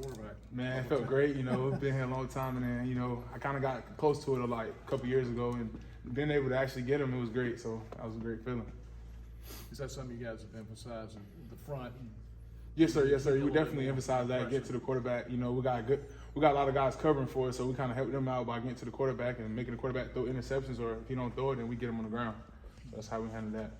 quarterback? Man, it felt great. We've been here a long time, and then, I kind of got close to it like a couple years ago, and being able to actually get him, it was great. So that was a great feeling. Is that something you guys have emphasized in the front? Yes, sir. Yes, sir. We definitely emphasize that. Get to the quarterback. We got a lot of guys covering for us, so we kind of help them out by getting to the quarterback and making the quarterback throw interceptions, or if he don't throw it, then we get him on the ground. So that's how we handle that.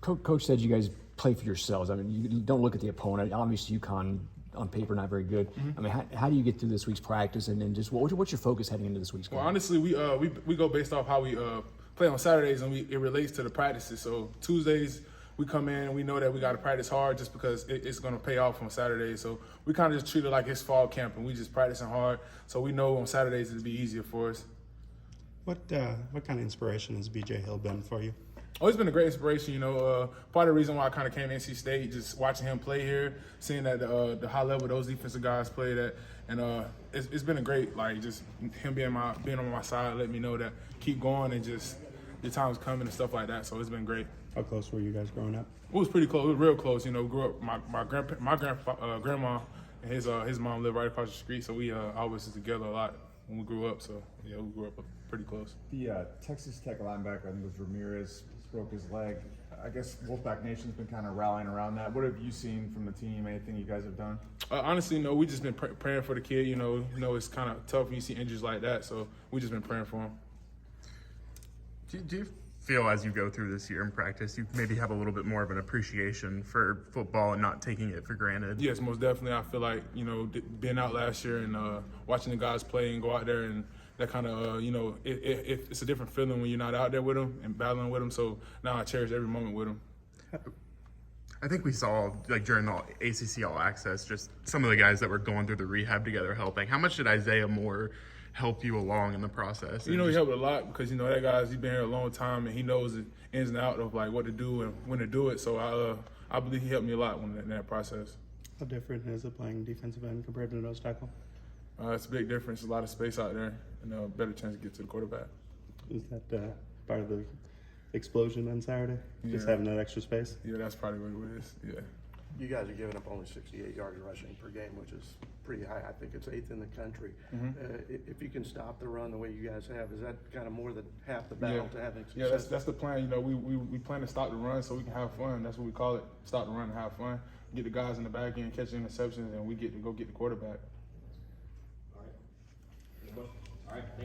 Coach said you guys play for yourselves. I mean, you don't look at the opponent. Obviously, UConn on paper not very good. I mean, how do you get through this week's practice, and then just what's your focus heading into this week's game? Well, honestly, we go based off how we play on Saturdays, and it relates to the practices. So Tuesdays we come in and we know that we got to practice hard just because it's going to pay off on Saturdays. So we kind of just treat it like it's fall camp, and we just practicing hard. So we know on Saturdays it'll be easier for us. What kind of inspiration has BJ Hill been for you? Oh, it's been a great inspiration. Part of the reason why I kind of came to NC State, just watching him play here, seeing that the high level those defensive guys play at, and it's been a great, like, just him being on my side, letting me know that keep going and just your time's coming and stuff like that. So it's been great. How close were you guys growing up? It was pretty close. It was real close. We grew up. My grandma and his mom lived right across the street, so we always was together a lot when we grew up. So yeah, we grew up pretty close. The Texas Tech linebacker, I think it was Ramirez, broke his leg. I guess Wolfpack Nation's been kind of rallying around that. What have you seen from the team? Anything you guys have done? Honestly, no. We just been praying for the kid. It's kind of tough when you see injuries like that. So we just been praying for him. Do you feel as you go through this year in practice, you maybe have a little bit more of an appreciation for football and not taking it for granted? Yes, most definitely. I feel like, being out last year and watching the guys play and go out there, and that kind of, it's a different feeling when you're not out there with them and battling with them. So now I cherish every moment with them. I think we saw, like, during the ACC All Access, just some of the guys that were going through the rehab together helping. How much did Isaiah Moore help you along in the process? He helped a lot because, that guy's, he's been here a long time, and he knows the ins and outs of, like, what to do and when to do it. So I believe he helped me a lot in that process. How different is it playing defensive end compared to nose tackle? It's a big difference. A lot of space out there, and a better chance to get to the quarterback. Is that part of the explosion on Saturday? Just having that extra space? Yeah, that's probably what it is. Yeah. You guys are giving up only 68 yards rushing per game, which is pretty high. I think it's 8th in the country. If you can stop the run the way you guys have, is that kind of more than half the battle to having success? Yeah, that's the plan. We plan to stop the run so we can have fun. That's what we call it, stop the run and have fun. Get the guys in the back end, catch the interceptions, and we get to go get the quarterback. All right. Thanks.